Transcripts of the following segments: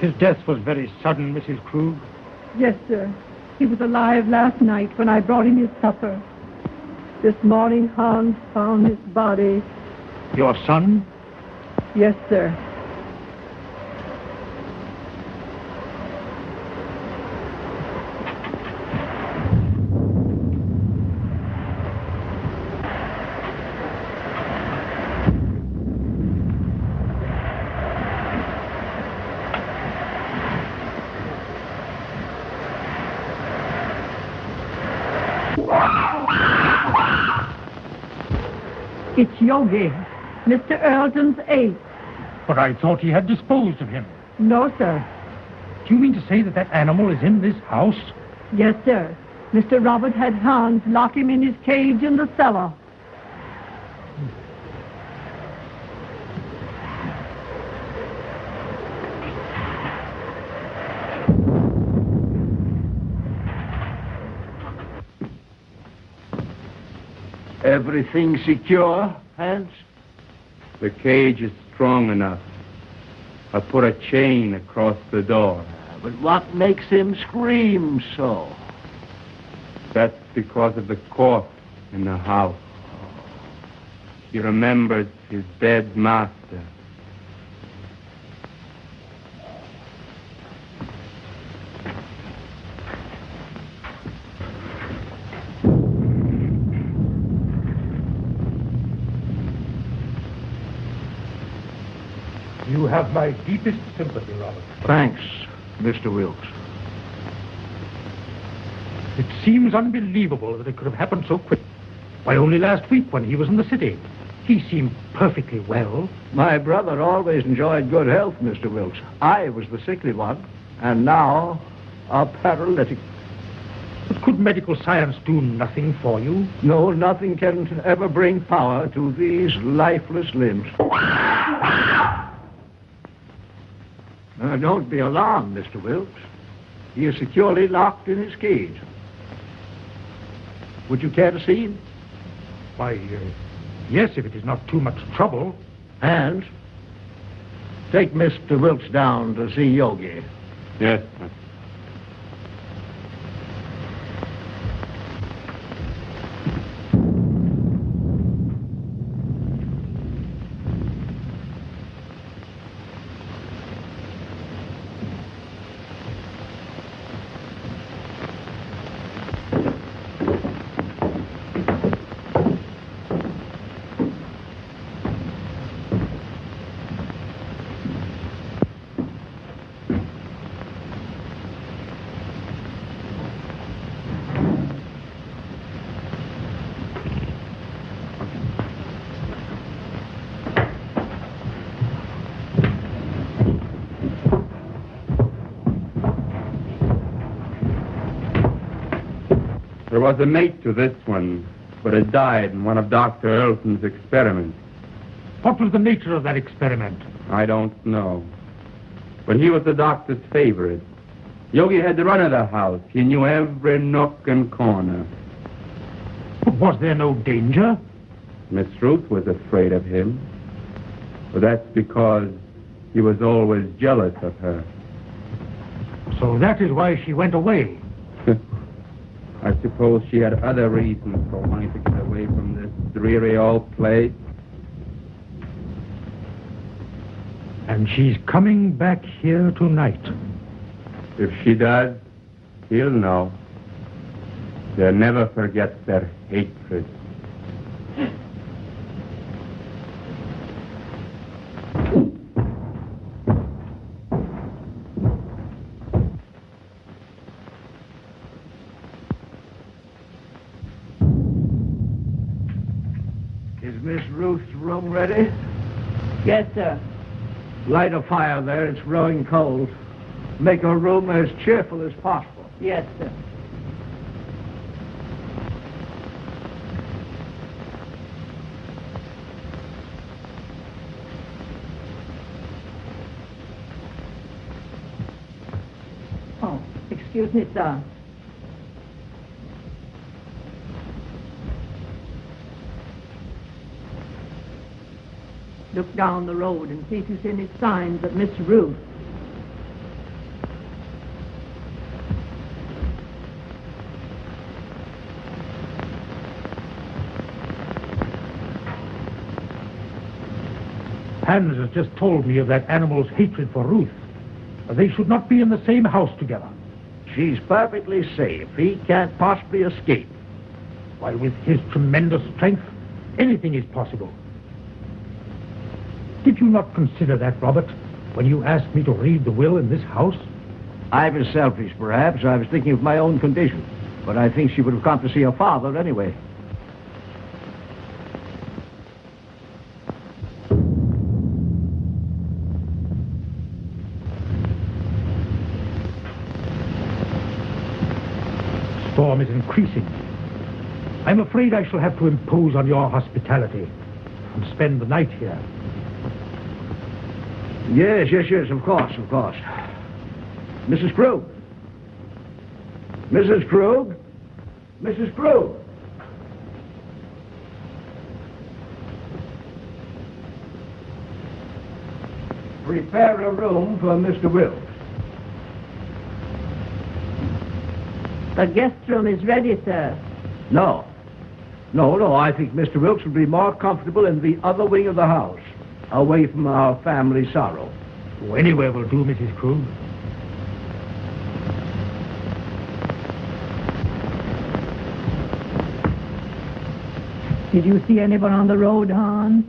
His death was very sudden, Mrs. Krug. Yes, sir. He was alive last night when I brought him his supper. This morning, Hans found his body. Your son? Yes, sir. It's Yogi, Mr. Earlton's ape. But I thought he had disposed of him. No, sir. Do you mean to say that that animal is in this house? Yes, sir. Mr. Robert had Hans lock him in his cage in the cellar. Everything secure, Hans? The cage is strong enough. I put a chain across the door. But what makes him scream so? That's because of the corpse in the house. He remembers his dead master. You have my deepest sympathy, Robert. Thanks, Mr. Wilkes. It seems unbelievable that it could have happened so quick. Why, only last week when he was in the city. He seemed perfectly well. My brother always enjoyed good health, Mr. Wilkes. I was the sickly one, and now a paralytic. But could medical science do nothing for you? No, nothing can ever bring power to these lifeless limbs. Don't be alarmed, Mr. Wilkes. He is securely locked in his cage. Would you care to see him? Why, yes, if it is not too much trouble. And take Mr. Wilkes down to see Yogi. Yes, sir. There was a mate to this one, but it died in one of Dr. Earlton's experiments. What was the nature of that experiment? I don't know. But he was the doctor's favorite. Yogi had the run of the house. He knew every nook and corner. But was there no danger? Miss Ruth was afraid of him. But that's because he was always jealous of her. So that is why she went away. I suppose she had other reasons for wanting to get away from this dreary old place. And she's coming back here tonight. If she does, he'll know. They'll never forget their hatred. Is Miss Ruth's room ready? Yes, sir. Light a fire there. It's growing cold. Make her room as cheerful as possible. Yes, sir. Oh, excuse me, sir. Look down the road and see if you see any signs of Miss Ruth. Hans has just told me of that animal's hatred for Ruth. They should not be in the same house together. She's perfectly safe. He can't possibly escape. Why, with his tremendous strength, anything is possible. Did you not consider that, Robert, when you asked me to read the will in this house? I was selfish, perhaps. I was thinking of my own condition. But I think she would have come to see her father anyway. Storm is increasing. I'm afraid I shall have to impose on your hospitality and spend the night here. Yes, of course. Mrs. Krug. Mrs. Krug? Mrs. Krug? Prepare a room for Mr. Wilkes. The guest room is ready, sir. No. I think Mr. Wilkes would be more comfortable in the other wing of the house, away from our family sorrow. Oh, anywhere will do, Mrs. Krug. Did you see anyone on the road, Hans?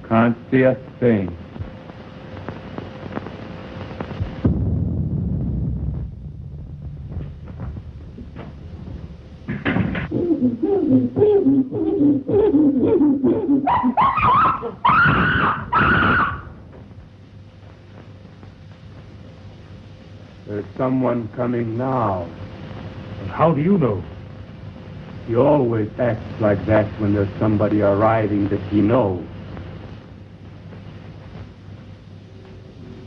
Can't see a thing. There's someone coming now. How do you know? He always acts like that when there's somebody arriving that he knows.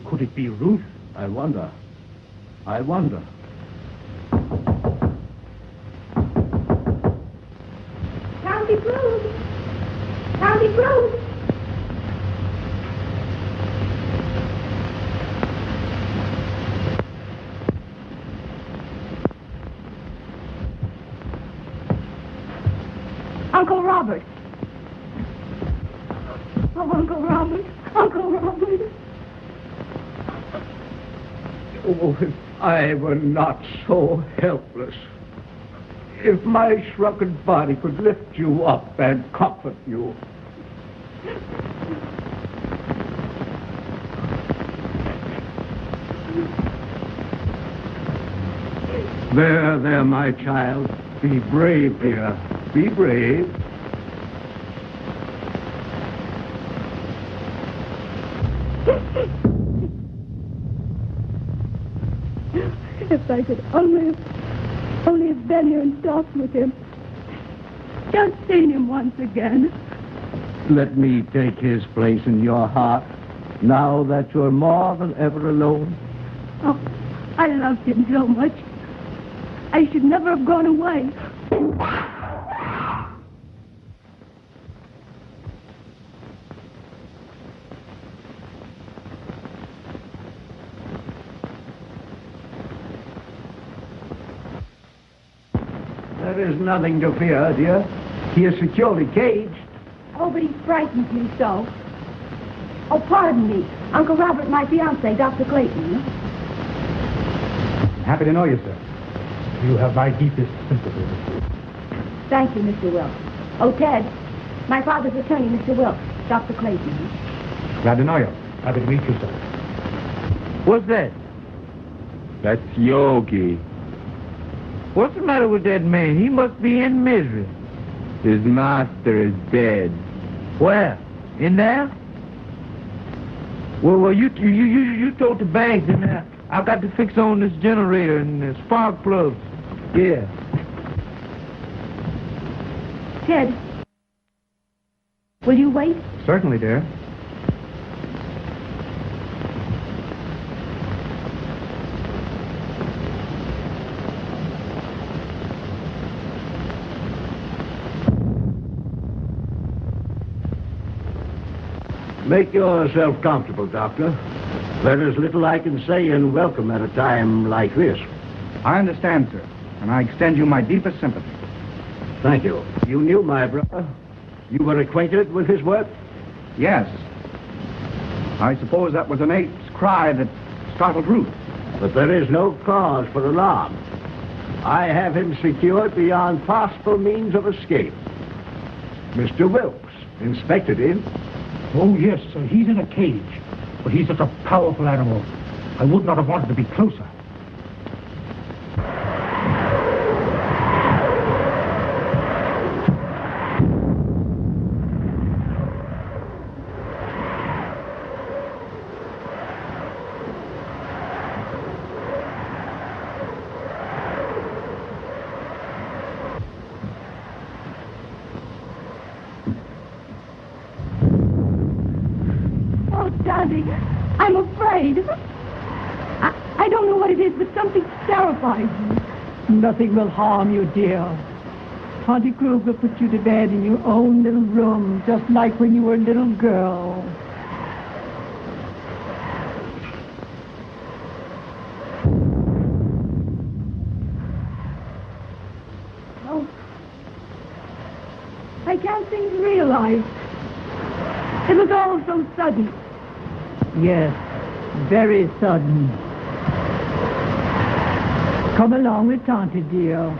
Could it be Ruth? I wonder. County Krug! County Krug! Uncle Robert! Oh, Uncle Robert! Uncle Robert! Oh, if I were not so helpless. If my shrunken body could lift you up and comfort you. There, my child. Be brave, dear. Be brave. If I could only have been here and talked with him. Just seen him once again. Let me take his place in your heart, now that you're more than ever alone. Oh, I loved him so much. I should never have gone away. There is nothing to fear, dear. He is securely caged. Oh, but he frightens me so. Oh, pardon me. Uncle Robert, my fiancé, Dr. Clayton. Happy to know you, sir. You have my deepest sympathy. Thank you, Mr. Wilkes. Oh, Ted, my father's attorney, Mr. Wilkes, Dr. Clayton. Glad to know you. Happy to meet you, sir. What's that? That's Yogi. What's the matter with that man? He must be in misery. His master is dead. Where? In there? Well, you told the banks, and I've got to fix on this generator and the spark plugs. Yeah. Ted, will you wait? Certainly, dear. Make yourself comfortable, Doctor. There is little I can say in welcome at a time like this. I understand, sir, and I extend you my deepest sympathy. Thank you. You knew my brother? You were acquainted with his work? Yes. I suppose that was an ape's cry that startled Ruth. But there is no cause for alarm. I have him secured beyond possible means of escape. Mr. Wilkes inspected him. Oh, yes, sir. He's in a cage. But he's such a powerful animal. I would not have wanted to be closer. Darling, I'm afraid. I don't know what it is, but something terrifies me. Nothing will harm you, dear. Auntie Krug will put you to bed in your own little room, just like when you were a little girl. Oh, I can't seem to realize. It was all so sudden. Yes, very sudden. Come along with Tante, dear.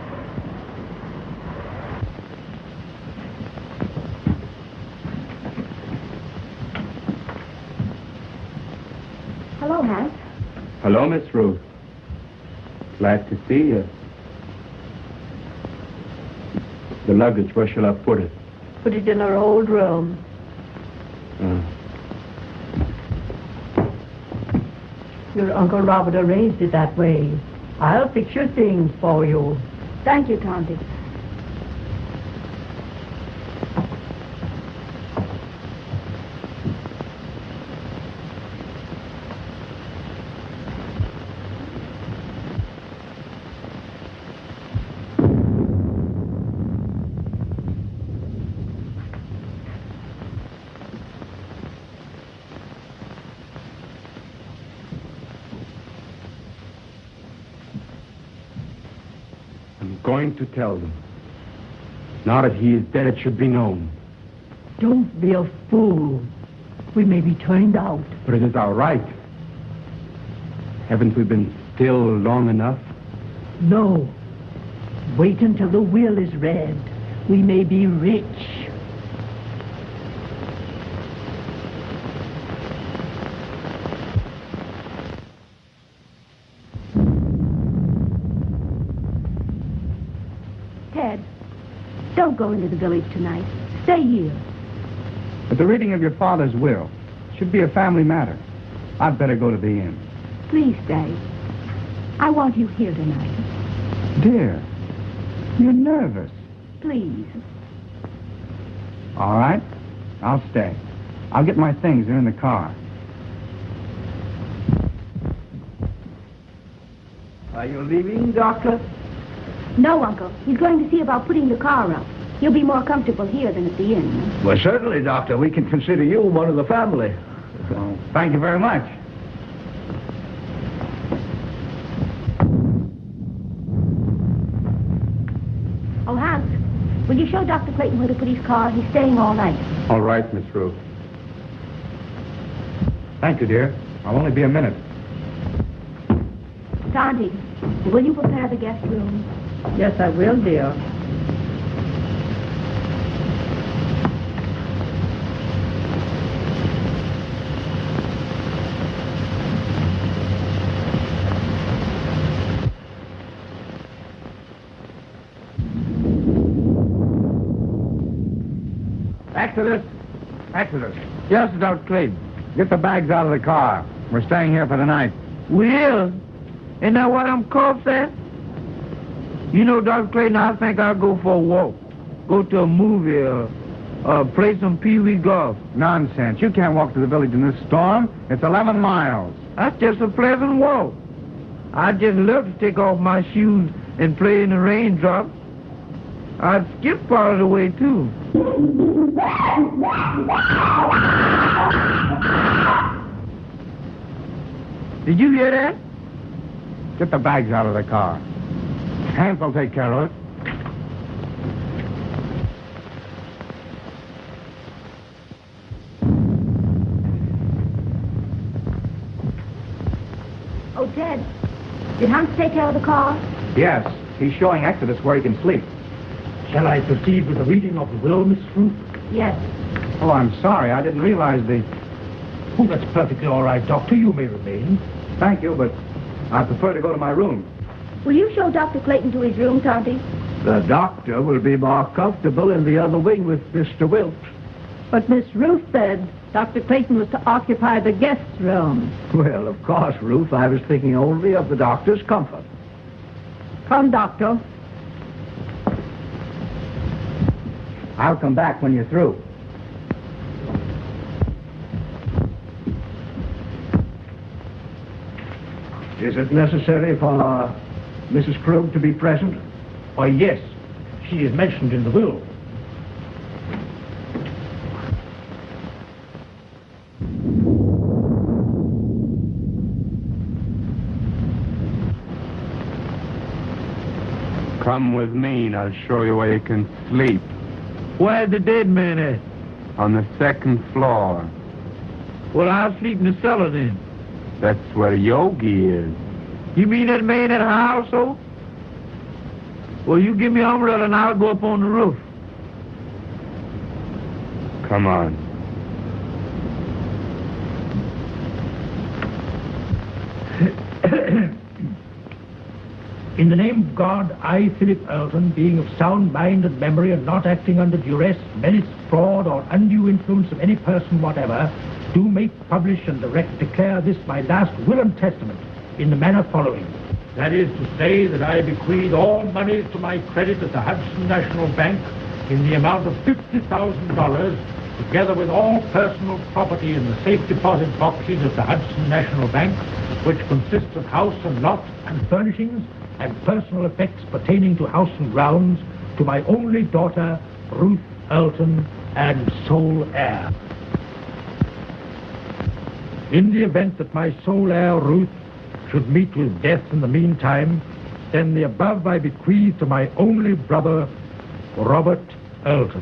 Hello, Hank. Hello, Miss Ruth. Glad to see you. The luggage, where shall I put it? Put it in our old room. Your Uncle Robert arranged it that way. I'll fix your things for you. Thank you, Tante. I'm going to tell them. Now that he is dead, it should be known. Don't be a fool. We may be turned out. But it is our right. Haven't we been still long enough? No. Wait until the will is read. We may be rich. Ted, don't go into the village tonight. Stay here. But the reading of your father's will should be a family matter. I'd better go to the inn. Please stay. I want you here tonight. Dear, you're nervous. Please. All right, I'll stay. I'll get my things. They're in the car. Are you leaving, Doctor? No, Uncle. He's going to see about putting the car up. You'll be more comfortable here than at the inn. Well, certainly, Doctor. We can consider you one of the family. Well, thank you very much. Oh, Hans, will you show Dr. Clayton where to put his car? He's staying all night. All right, Miss Ruth. Thank you, dear. I'll only be a minute. Tante, will you prepare the guest room? Yes, I will, dear. Exodus! Exodus! Yes, Dr. Clayton. Get the bags out of the car. We're staying here for the night. Will? Isn't that what them cops at? You know, Dr. Clayton, I think I'll go for a walk. Go to a movie or play some pee-wee golf. Nonsense. You can't walk to the village in this storm. It's 11 miles. That's just a pleasant walk. I'd just love to take off my shoes and play in the raindrops. I'd skip part of the way, too. Did you hear that? Get the bags out of the car. Hank will take care of it. Ted, did Hans take care of the car? Yes, he's showing Exodus where he can sleep. Shall I proceed with the reading of the will, Miss Ruth? Yes. Oh, I'm sorry. I didn't realize the... Oh, that's perfectly all right, Doctor. You may remain. Thank you, but I prefer to go to my room. Will you show Dr. Clayton to his room, Tonty? The doctor will be more comfortable in the other wing with Mr. Wilt. But Miss Ruth said Dr. Clayton was to occupy the guest room. Well, of course, Ruth, I was thinking only of the doctor's comfort. Come, Doctor. I'll come back when you're through. Is it necessary for Mrs. Krug to be present? Why, yes. She is mentioned in the will. Come with me and I'll show you where you can sleep. Where's the dead man at? On the second floor. Well, I'll sleep in the cellar then. That's where Yogi is. You mean that man at her household? Well, you give me an umbrella and I'll go up on the roof. Come on. In the name of God, I, Philip Earlton, being of sound mind and memory and not acting under duress, menace, fraud, or undue influence of any person whatever, do make, publish, and direct declare this my last will and testament in the manner following. That is to say that I bequeath all money to my credit at the Hudson National Bank in the amount of $50,000, together with all personal property in the safe deposit boxes of the Hudson National Bank, which consists of house and lot and furnishings and personal effects pertaining to house and grounds, to my only daughter, Ruth Earlton, and sole heir. In the event that my sole heir, Ruth, should meet with death in the meantime, then the above I bequeath to my only brother, Robert Earlton.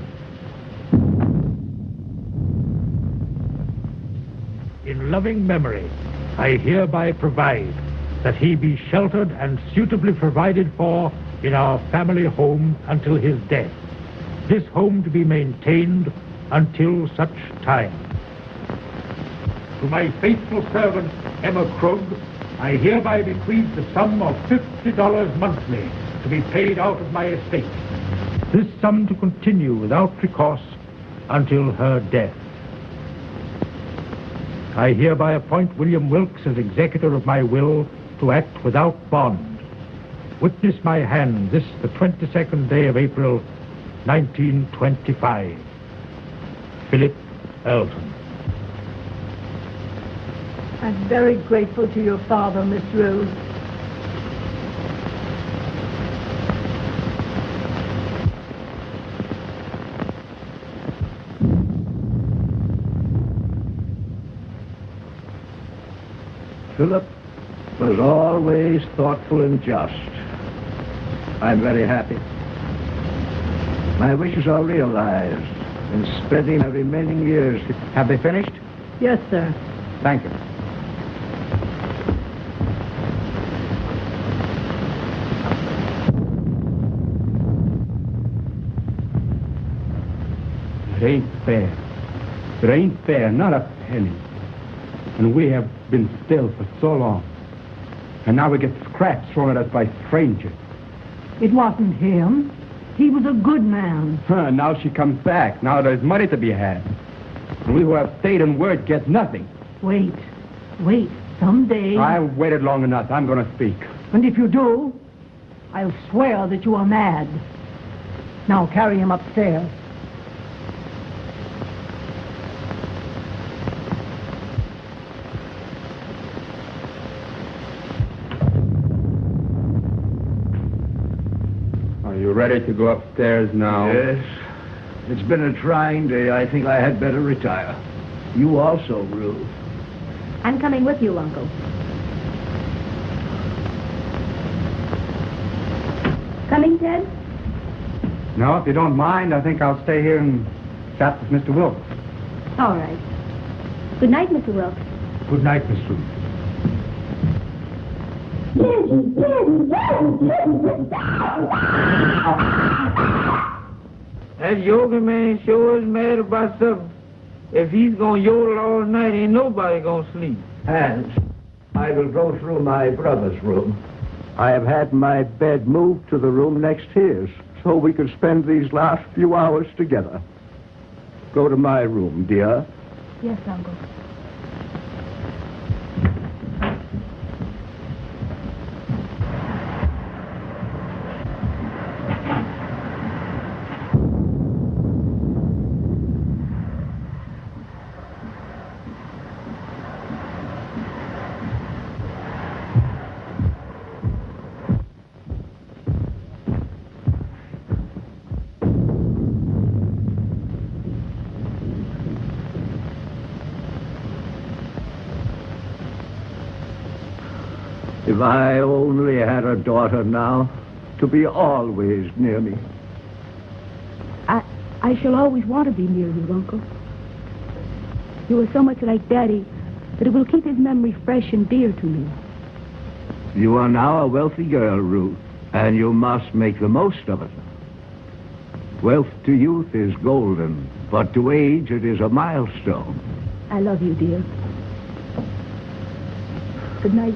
In loving memory, I hereby provide that he be sheltered and suitably provided for in our family home until his death. This home to be maintained until such time. To my faithful servant, Emma Krug, I hereby bequeath the sum of $50 monthly to be paid out of my estate. This sum to continue without recourse until her death. I hereby appoint William Wilkes as executor of my will to act without bond. Witness my hand this the 22nd day of April, 1925. Philip Earlton. I'm very grateful to your father, Miss Rose. Philip was always thoughtful and just. I'm very happy. My wishes are realized in spending my remaining years. Have they finished? Yes, sir. Thank you. It ain't fair. It ain't fair, not a penny. And we have been still for so long. And now we get scraps thrown at us by strangers. It wasn't him. He was a good man. Now she comes back. Now there's money to be had. And we who have stayed in word get nothing. Wait. Someday. I've waited long enough. I'm going to speak. And if you do, I'll swear that you are mad. Now carry him upstairs. Are you ready to go upstairs now? Yes. It's been a trying day. I think I had better retire. You also, Ruth. I'm coming with you, Uncle. Coming, Ted? No, if you don't mind, I think I'll stay here and chat with Mr. Wilkes. All right. Good night, Mr. Wilkes. Good night, Miss Ruth. That yoga man sure is mad about something. If he's gonna yodel all night, ain't nobody gonna sleep. Hans, I will go through my brother's room. I have had my bed moved to the room next his, so we could spend these last few hours together. Go to my room, dear. Yes, Uncle. If I only had a daughter now, to be always near me. I shall always want to be near you, Uncle. You are so much like Daddy that it will keep his memory fresh and dear to me. You are now a wealthy girl, Ruth, and you must make the most of it. Wealth to youth is golden, but to age it is a milestone. I love you, dear. Good night.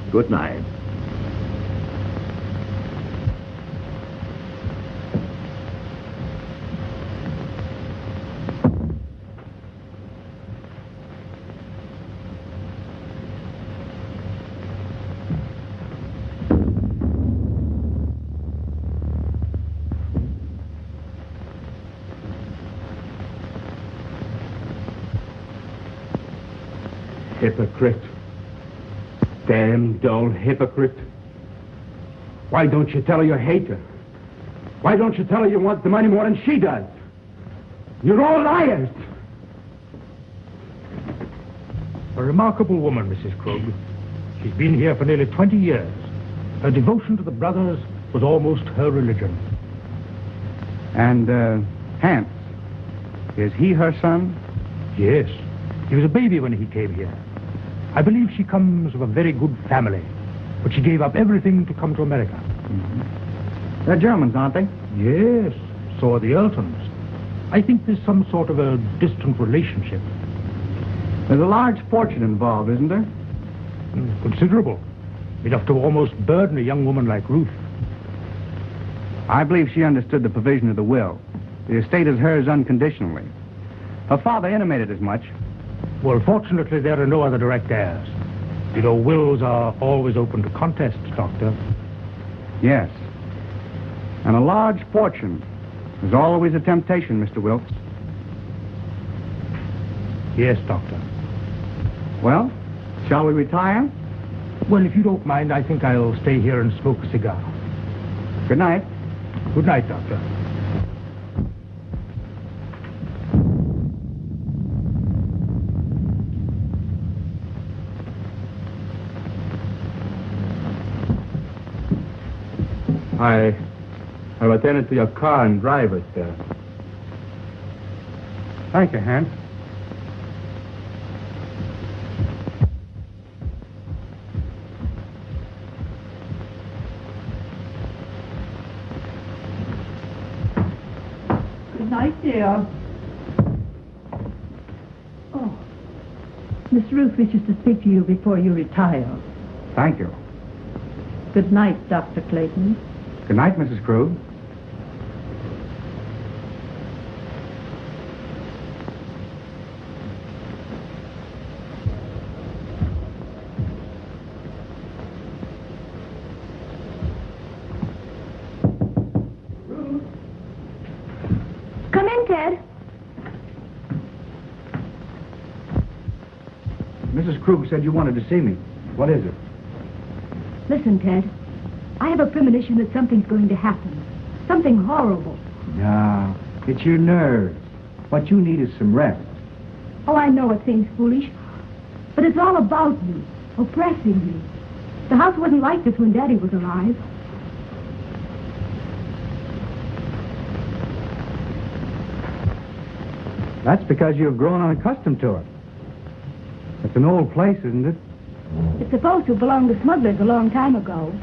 Good night. Hypocrite. Damn dull hypocrite. Why don't you tell her you hate her? Why don't you tell her you want the money more than she does? You're all liars. A remarkable woman, Mrs. Krug. She's been here for nearly 20 years. Her devotion to the brothers was almost her religion. And, Hans, is he her son? Yes. He was a baby when he came here. I believe she comes of a very good family, but she gave up everything to come to America. Mm-hmm. They're Germans, aren't they? Yes, so are the Earltons. I think there's some sort of a distant relationship. There's a large fortune involved, isn't there? Considerable. Enough to almost burden a young woman like Ruth. I believe she understood the provision of the will. The estate is hers unconditionally. Her father intimated as much. Well, fortunately, there are no other direct heirs. You know, wills are always open to contests, Doctor. Yes. And a large fortune is always a temptation, Mr. Wilkes. Yes, Doctor. Well, shall we retire? Well, if you don't mind, I think I'll stay here and smoke a cigar. Good night. Good night, Doctor. I'll attend it to your car and drive it there. Thank you, Hans. Good night, dear. Oh, Miss Ruth wishes to speak to you before you retire. Thank you. Good night, Dr. Clayton. Good night, Mrs. Krug. Come in, Ted. Mrs. Krug said you wanted to see me. What is it? Listen, Ted. I have a premonition that something's going to happen. Something horrible. No, it's your nerves. What you need is some rest. Oh, I know it seems foolish, but it's all about me, oppressing me. The house wasn't like this when Daddy was alive. That's because you've grown unaccustomed to it. It's an old place, isn't it? It's supposed to belong to smugglers a long time ago.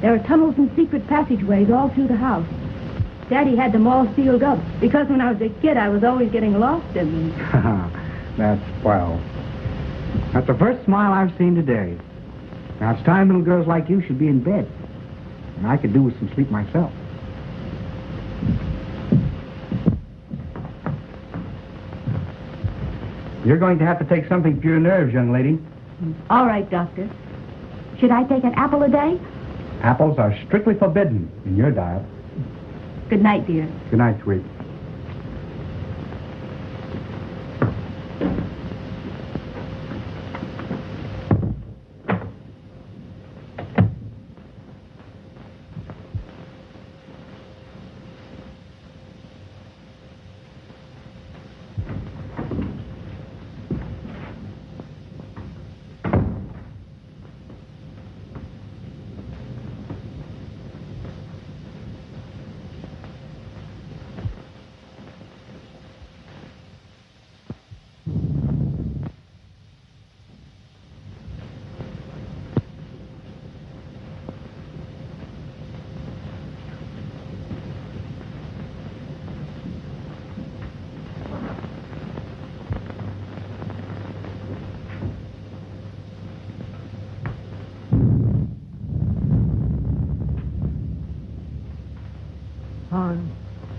There are tunnels and secret passageways all through the house. Daddy had them all sealed up because when I was a kid, I was always getting lost in them. That's swell. That's the first smile I've seen today. Now, it's time little girls like you should be in bed. And I could do with some sleep myself. You're going to have to take something for your nerves, young lady. All right, Doctor. Should I take an apple a day? Apples are strictly forbidden in your diet. Good night, dear. Good night, sweet.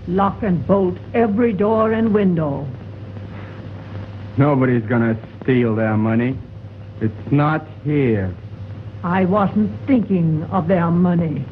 Lock and bolt every door and window. Nobody's gonna steal their money. It's not here. I wasn't thinking of their money.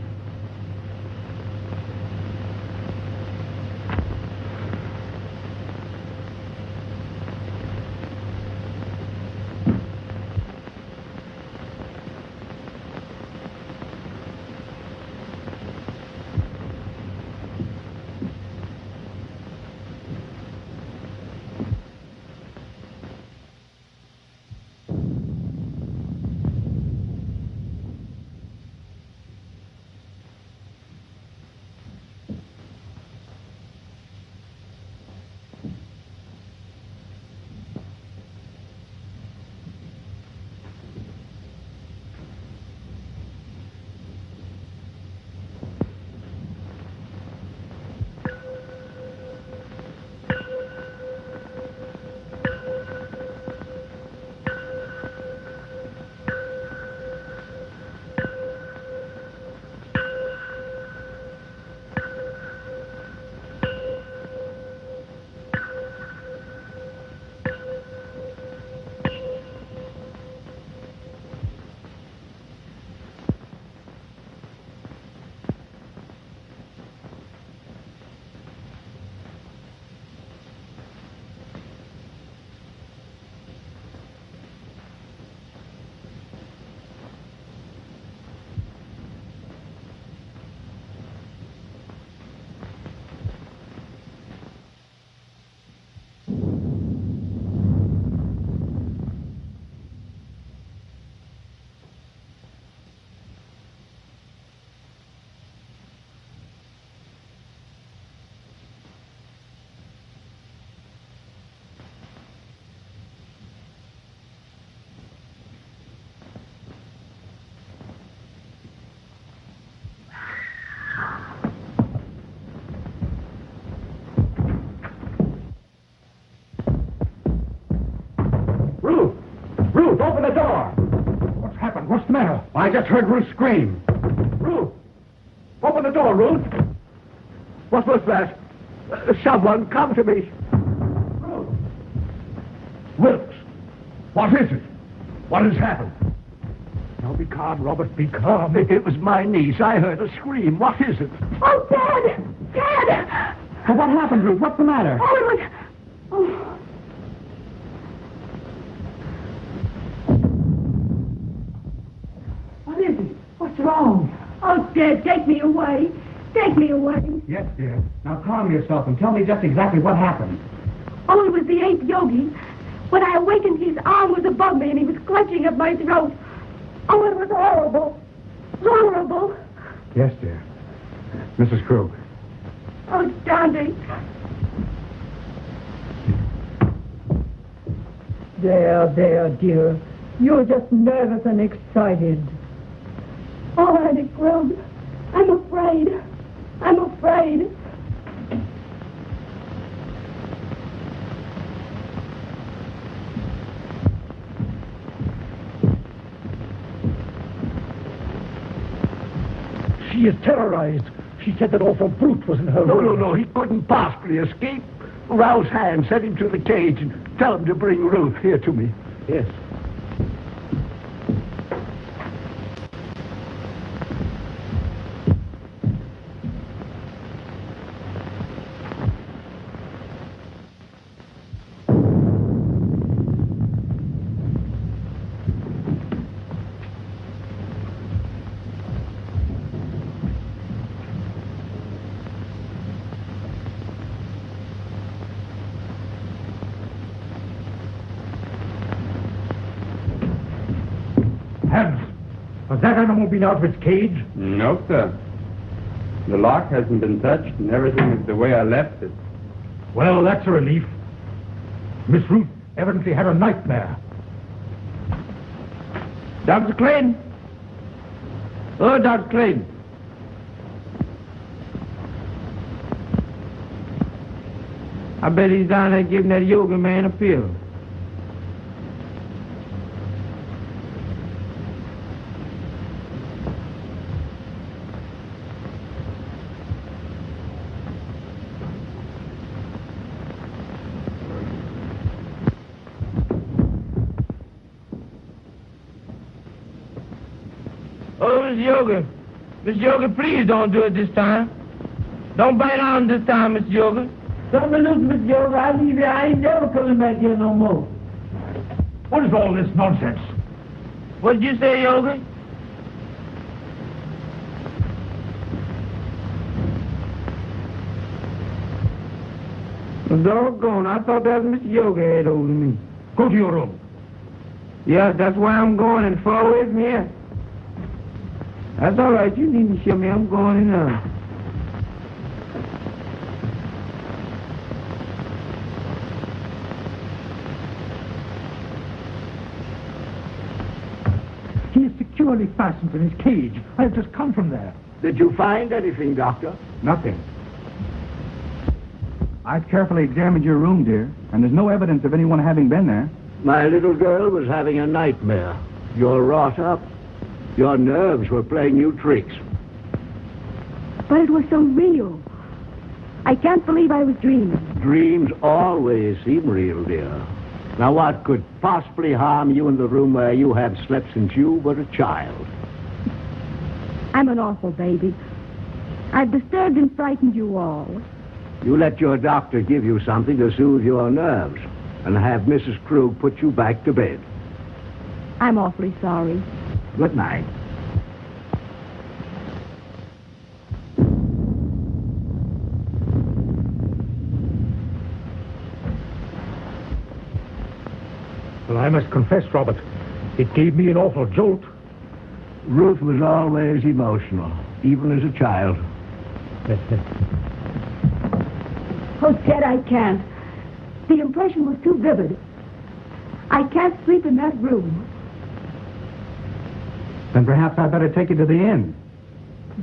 Ruth, open the door! What's happened? What's the matter? I just heard Ruth scream. Ruth! Open the door, Ruth! What was that? Someone come to me. Ruth! Wilkes! What is it? What has happened? Now be calm, Robert, be calm. It was my niece. I heard a scream. What is it? Oh, Dad! Dad! Well, what happened, Ruth? What's the matter? Oh, it was... Oh. What is it? What's wrong? Oh, Dad, take me away. Take me away. Yes, dear. Now calm yourself and tell me just exactly what happened. Oh, it was the 8th yogi. When I awakened, his arm was above me and he was clutching at my throat. Oh, it was horrible. Horrible. Yes, dear. Mrs. Krug. Oh, darling. There, dear. You're just nervous and excited. Oh, Auntie Krug, I'm afraid. I'm afraid. She is terrorized. She said that awful brute was in her room. No, he couldn't possibly escape. Rouse Hand, send him to the cage and tell him to bring Ruth here to me. Yes. Has that animal been out of its cage? No, sir. The lock hasn't been touched, and everything is the way I left it. Well, that's a relief. Miss Ruth evidently had a nightmare. Dr. Clayton? Oh, Dr. Clayton. I bet he's down there giving that yoga man a pill. Oh, Miss Yoga, please don't do it this time. Don't bite on this time, Miss Yoga. Don't be loose, Miss Yoga. I leave you. I ain't never coming back here no more. What is all this nonsense? What did you say, Yoga? Doggone, I thought that was Miss Yoga had over me. Go to your room. Yeah, that's where I'm going, and far away from here. That's all right. You needn't show me. I'm going in now. He is securely fastened in his cage. I have just come from there. Did you find anything, Doctor? Nothing. I've carefully examined your room, dear, and there's no evidence of anyone having been there. My little girl was having a nightmare. You're wrought up. Your nerves were playing you tricks. But it was so real. I can't believe I was dreaming. Dreams always seem real, dear. Now, what could possibly harm you in the room where you have slept since you were a child? I'm an awful baby. I've disturbed and frightened you all. You let your doctor give you something to soothe your nerves and have Mrs. Krug put you back to bed. I'm awfully sorry. Good night. Well, I must confess, Robert, it gave me an awful jolt. Ruth was always emotional, even as a child. Oh, Ted, I can't. The impression was too vivid. I can't sleep in that room. Then perhaps I'd better take you to the inn.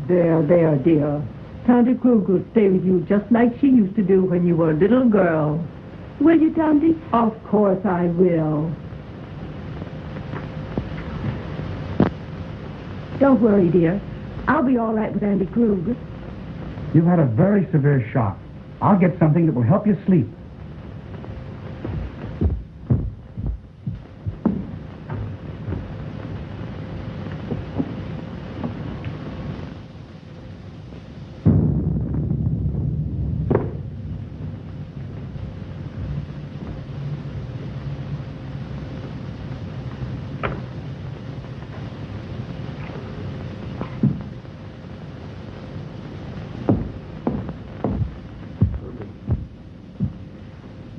There, dear. Tante Krug will stay with you just like she used to do when you were a little girl. Will you, Tante? Of course I will. Don't worry, dear. I'll be all right with Auntie Krug. You've had a very severe shock. I'll get something that will help you sleep.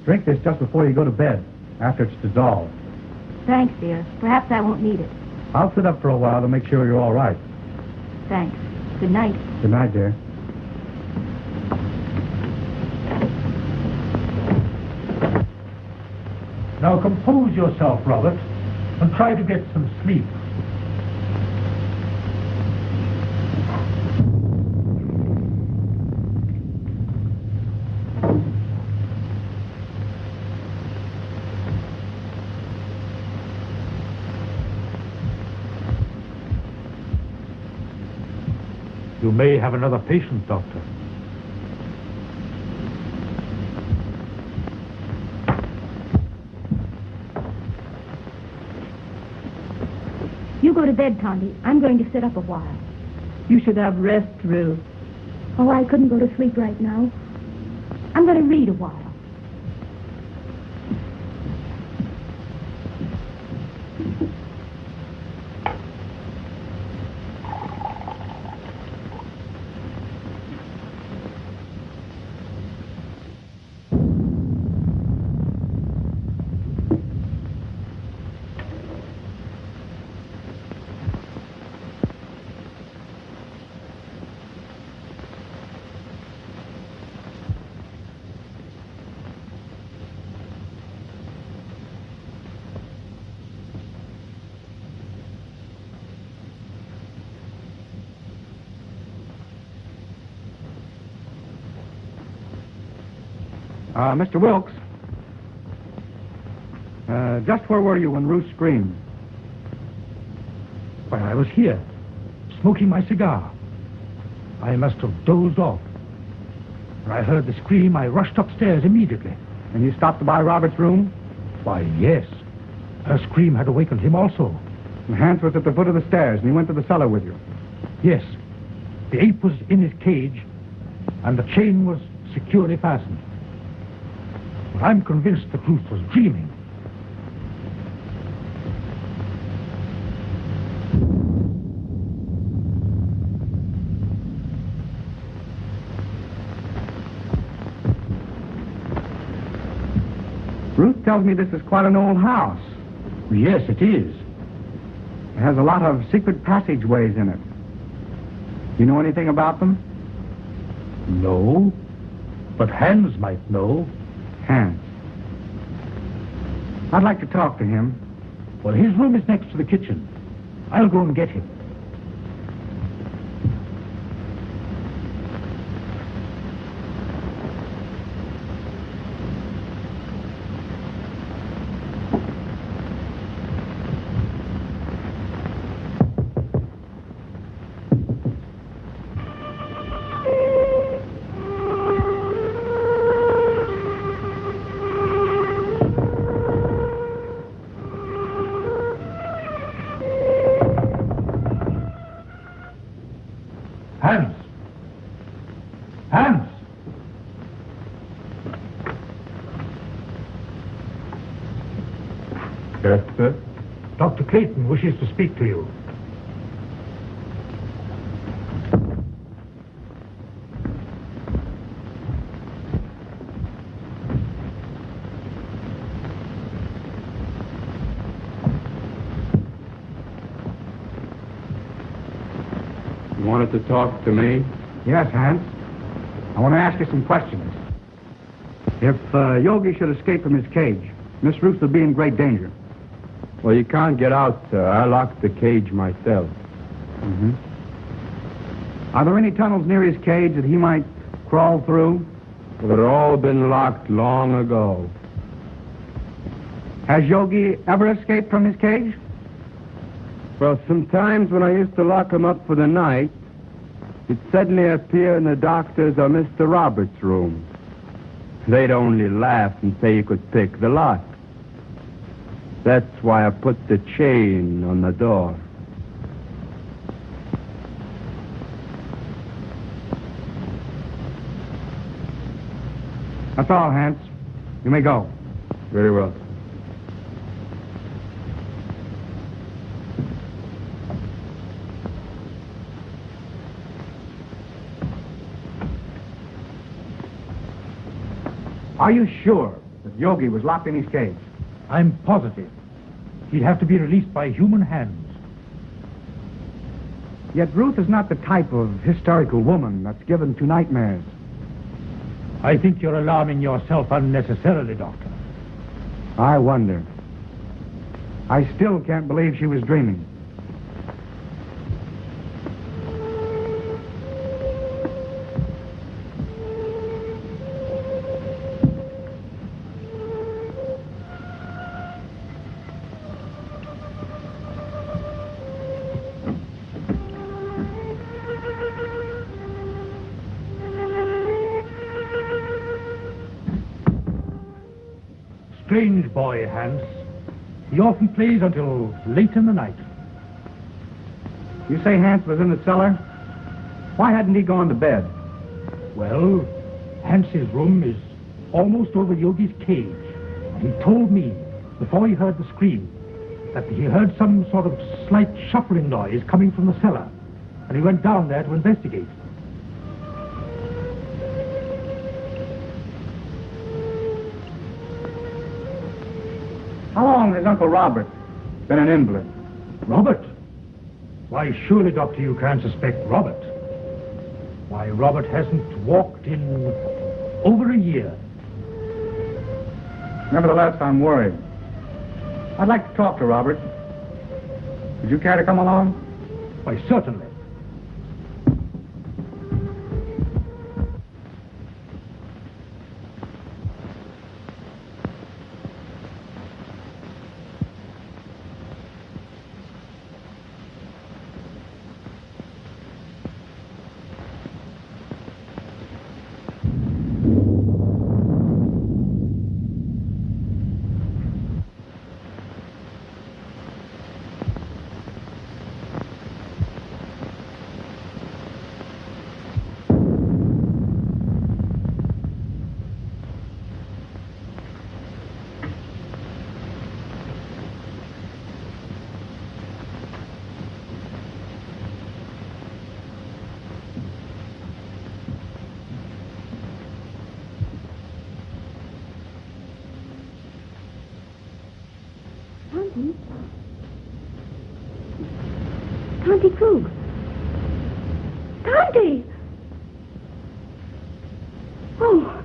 Drink this just before you go to bed, after it's dissolved. Thanks, dear. Perhaps I won't need it. I'll sit up for a while to make sure you're all right. Thanks. Good night. Good night, dear. Now compose yourself, Robert. and try to get some sleep. You may have another patient, Doctor. You go to bed, Tondy. I'm going to sit up a while. You should have rest, Ruth. Oh, I couldn't go to sleep right now. I'm going to read a while. Mr. Wilkes, just where were you when Ruth screamed? Why, I was here, smoking my cigar. I must have dozed off. When I heard the scream, I rushed upstairs immediately. And you stopped by Robert's room? Why, yes. Her scream had awakened him also. And Hans was at the foot of the stairs, and he went to the cellar with you. Yes. The ape was in his cage, and the chain was securely fastened. But I'm convinced that Ruth was dreaming. Ruth tells me this is quite an old house. Yes, it is. It has a lot of secret passageways in it. You know anything about them? No, but Hans might know. Hans. I'd like to talk to him. Well, his room is next to the kitchen. I'll go and get him. Hans! Hans! Yes, sir? Dr. Clayton wishes to speak to you. You wanted to talk to me? Yes, Hans. I want to ask you some questions. If Yogi should escape from his cage, Miss Ruth would be in great danger. Well, you can't get out, sir. I locked the cage myself. Mm-hmm. Are there any tunnels near his cage that he might crawl through? Well, they've all been locked long ago. Has Yogi ever escaped from his cage? Well, sometimes when I used to lock him up for the night, he'd suddenly appear in the doctor's or Mr. Roberts' room. They'd only laugh and say you could pick the lock. That's why I put the chain on the door. That's all, Hans. You may go. Very well. Are you sure that Yogi was locked in his cage? I'm positive. He'd have to be released by human hands. Yet Ruth is not the type of hysterical woman that's given to nightmares. I think you're alarming yourself unnecessarily, Doctor. I wonder. I still can't believe she was dreaming. Strange boy, Hans. He often plays until late in the night. You say Hans was in the cellar? Why hadn't he gone to bed? Well, Hans's room is almost over Yogi's cage. He told me, before he heard the scream, that he heard some sort of slight shuffling noise coming from the cellar, and he went down there to investigate. How long has Uncle Robert been an invalid? Robert? Why, surely, Doctor, you can't suspect Robert. Why, Robert hasn't walked in over a year. Nevertheless, I'm worried. I'd like to talk to Robert. Would you care to come along? Why, certainly. Auntie Krug. Auntie! Oh.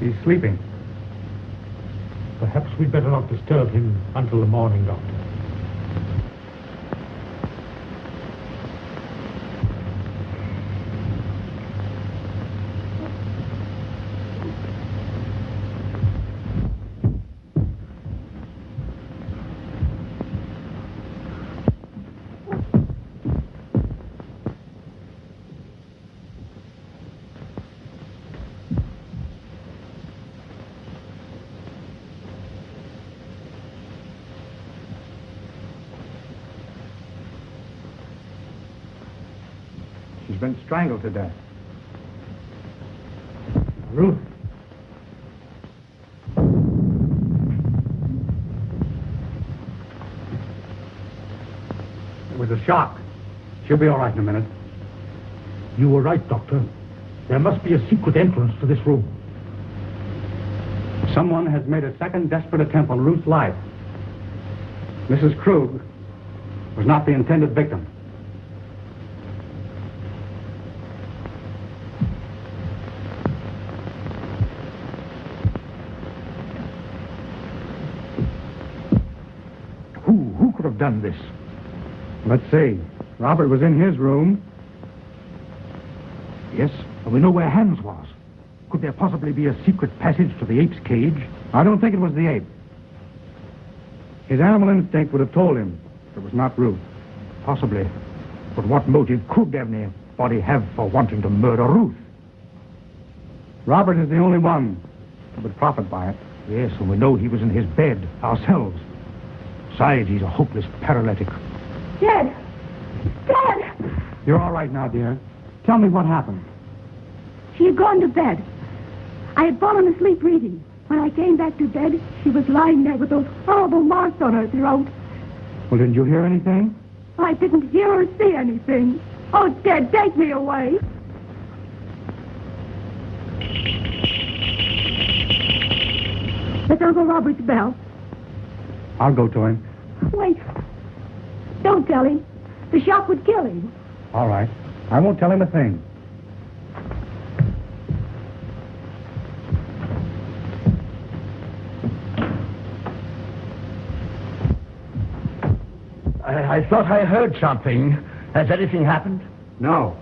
He's sleeping. Perhaps we'd better not disturb him until the morning, Doctor. She's been strangled to death. Ruth. It was a shock. She'll be all right in a minute. You were right, Doctor. There must be a secret entrance to this room. Someone has made a second desperate attempt on Ruth's life. Mrs. Krug was not the intended victim. Who could have done this? Let's see. Robert was in his room. Yes, and we know where Hans was. Could there possibly be a secret passage to the ape's cage? I don't think it was the ape. His animal instinct would have told him it was not Ruth. Possibly. But what motive could anybody have for wanting to murder Ruth? Robert is the only one who would profit by it. Yes, and we know he was in his bed ourselves. Besides, he's a hopeless paralytic. Dad! Dad! You're all right now, dear. Tell me what happened. She had gone to bed. I had fallen asleep reading. When I came back to bed, she was lying there with those horrible marks on her throat. Well, didn't you hear anything? I didn't hear or see anything. Oh, Dad, take me away. It's Uncle Robert's bell. I'll go to him. Wait. Don't tell him. The shock would kill him. All right. I won't tell him a thing. I thought I heard something. Has anything happened? No.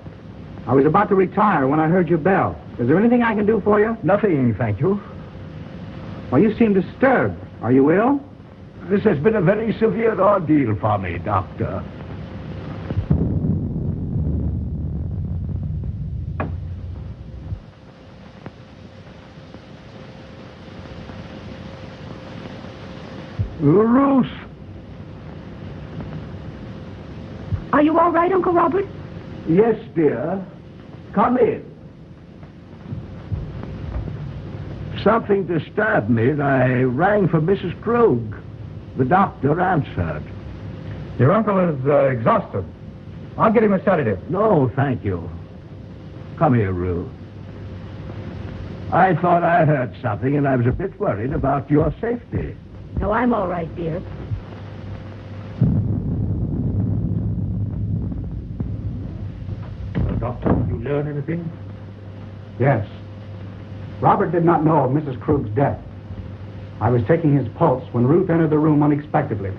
I was about to retire when I heard your bell. Is there anything I can do for you? Nothing, thank you. Well, you seem disturbed. Are you ill? This has been a very severe ordeal for me, Doctor. Ruth! Are you all right, Uncle Robert? Yes, dear. Come in. Something disturbed me, and I rang for Mrs. Krug. The doctor answered. Your uncle is exhausted. I'll get him a sedative. No, thank you. Come here, Ruth. I thought I heard something, and I was a bit worried about your safety. No, I'm all right, dear. Doctor, did you learn anything? Yes. Robert did not know of Mrs. Krug's death. I was taking his pulse when Ruth entered the room unexpectedly,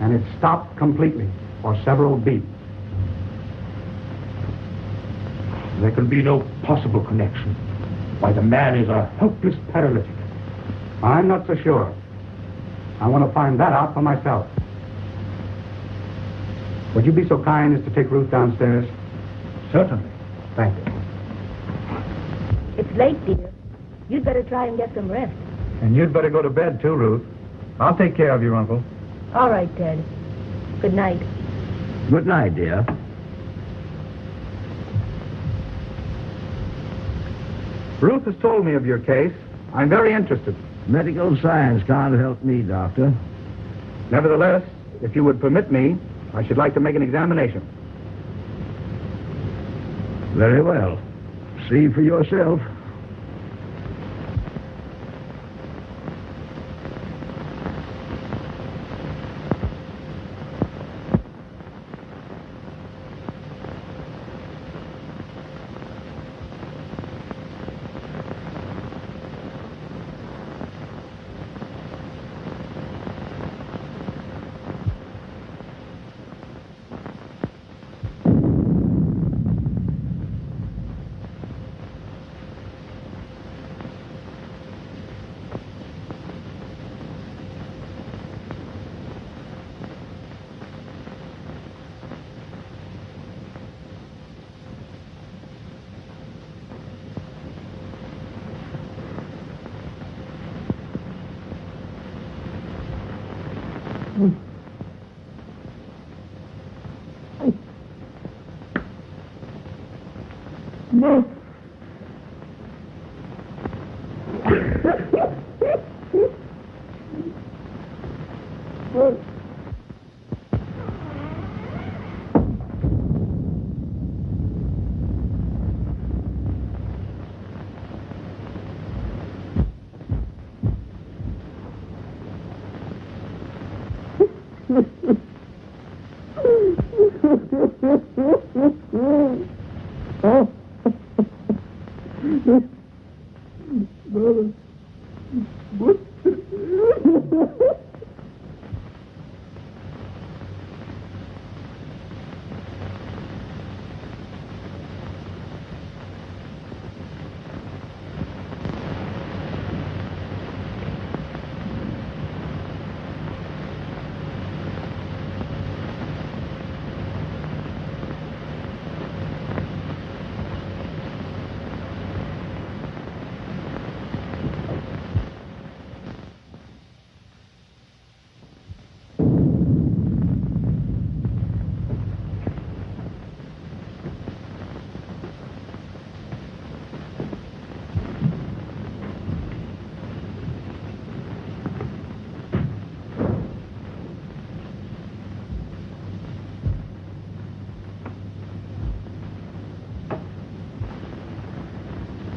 and it stopped completely for several beats. There can be no possible connection. Why, the man is a helpless paralytic. I'm not so sure. I want to find that out for myself. Would you be so kind as to take Ruth downstairs? Certainly. Thank you. It's late, dear. You'd better try and get some rest. And you'd better go to bed, too, Ruth. I'll take care of your uncle. All right, Ted. Good night. Good night, dear. Ruth has told me of your case. I'm very interested. Medical science can't help me, Doctor. Nevertheless, if you would permit me, I should like to make an examination. Very well. See for yourself. No.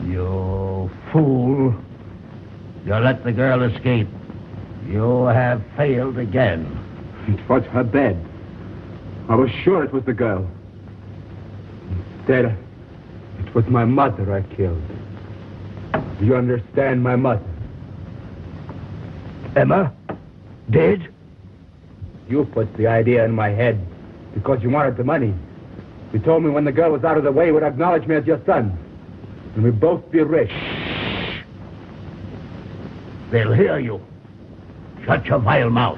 You fool. You let the girl escape. You have failed again. It was her bed. I was sure it was the girl. Instead, it was my mother I killed. Do you understand, my mother? Emma? Dead? You put the idea in my head because you wanted the money. You told me when the girl was out of the way, you would acknowledge me as your son. And we'd both be rich. They'll hear you. Shut your vile mouth.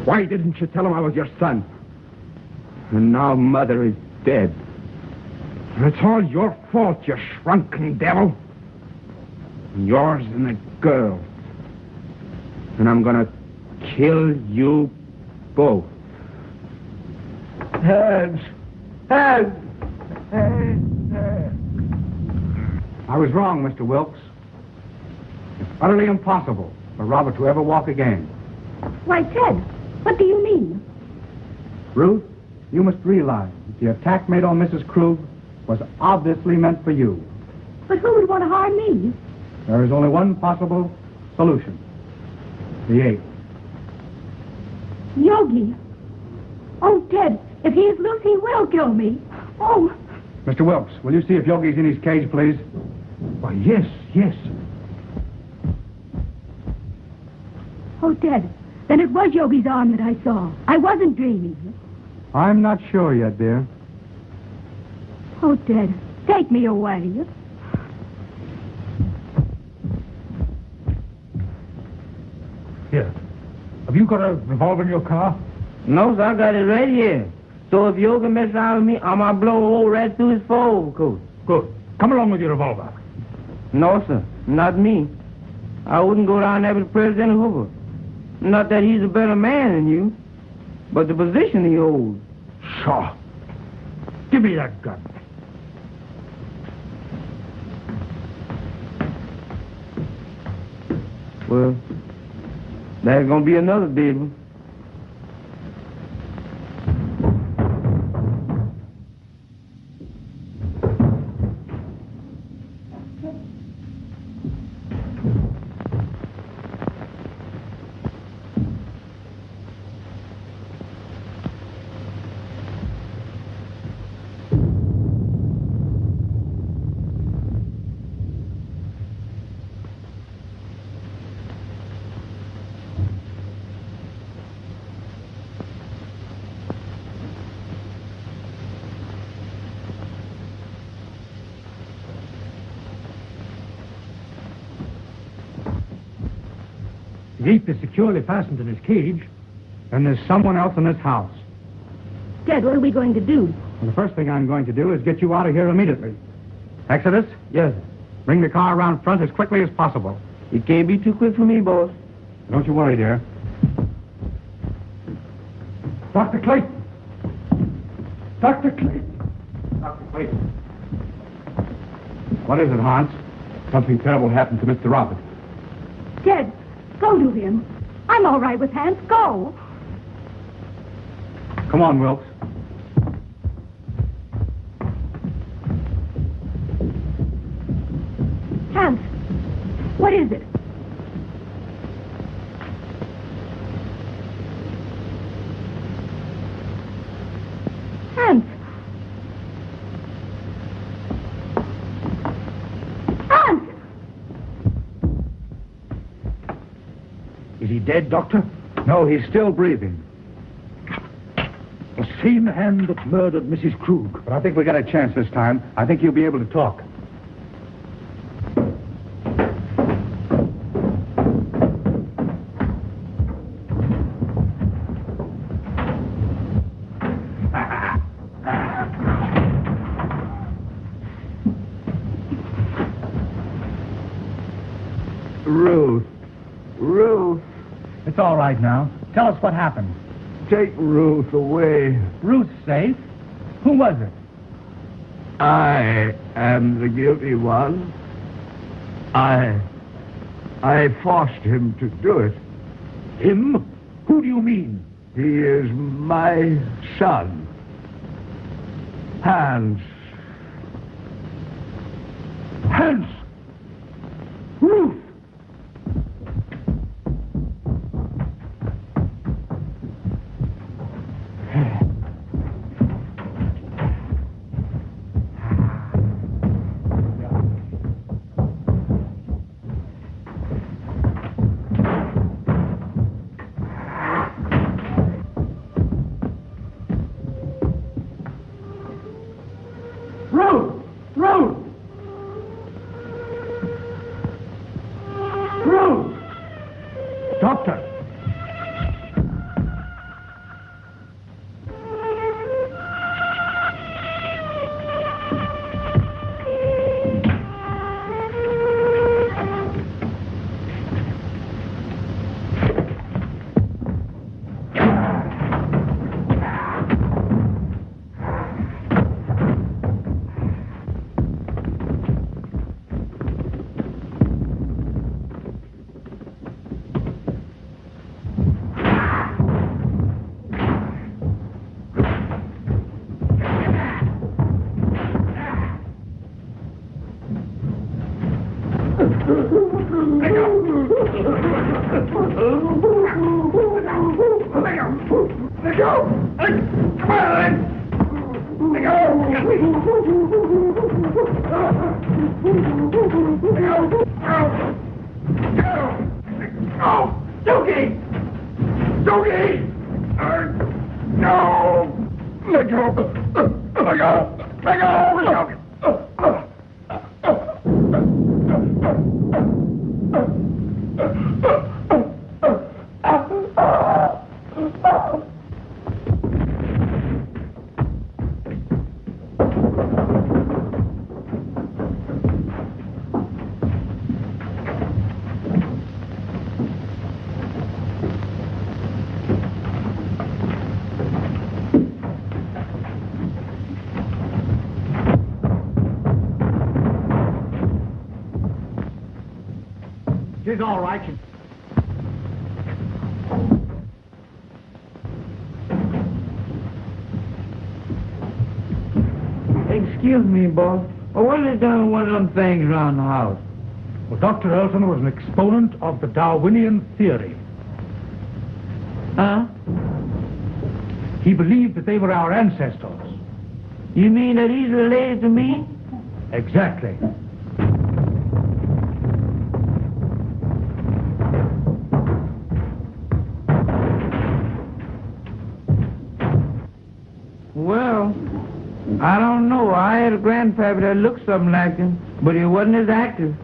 Why didn't you tell him I was your son? And now Mother is dead. And it's all your fault, you shrunken devil. Yours and the girl. And I'm gonna kill you both. Hands! Hands! I was wrong, Mr. Wilkes. It's utterly impossible for Robert to ever walk again. Why, Ted, what do you mean? Ruth, you must realize that the attack made on Mrs. Krug was obviously meant for you. But who would want to harm me? There is only one possible solution. The ape. Yogi. Oh, Ted, if he is loose, he will kill me. Oh. Mr. Wilkes, will you see if Yogi's in his cage, please? Why, yes, yes. Oh, Ted, then it was Yogi's arm that I saw. I wasn't dreaming. I'm not sure yet, dear. Oh, Ted, take me away. Here. Have you got a revolver in your car? No, sir, I got it right here. So if Yogi mess around with me, I'm gonna blow a hole right through his fold coat. Good. Come along with your revolver. No, sir, not me. I wouldn't go down there with President Hoover. Not that he's a better man than you, but the position he holds. Sure. Give me that gun. Well, there's gonna be another big one. The ape is securely fastened in his cage. Then there's someone else in this house. Ted, what are we going to do? Well, the first thing I'm going to do is get you out of here immediately. Exodus? Yes, Bring the car around front as quickly as possible. it can't be too quick for me, boss. Don't you worry, dear. Dr. Clayton. Dr. Clayton. Dr. Clayton. What is it, Hans? Something terrible happened to Mr. Robert. Ted, go to him. I'm all right with Hans. Go. Come on, Wilkes. Hans, what is it? Hans. Hans! Is he dead, Doctor? No, he's still breathing. The same hand that murdered Mrs. Krug. But I think we got a chance this time. I think you'll be able to talk. Ruth, It's all right now. Tell us what happened. take Ruth away. Ruth's safe? Who was it? I am the guilty one. I forced him to do it. Him? Who do you mean? He is my son. Hans. Hans! Ruth! Let go! Let go! Come on! Let go! Oh, Dookie! Dookie! No! Let go! Let go! Let go! She's all right. Excuse me, boss. What is done with one of them things around the house? Well, Dr. Earlton was an exponent of the Darwinian theory. Huh? He believed that they were our ancestors. You mean that he's related to me? Exactly. Well, I don't know. I had a grandfather that looked something like him, but he wasn't as active.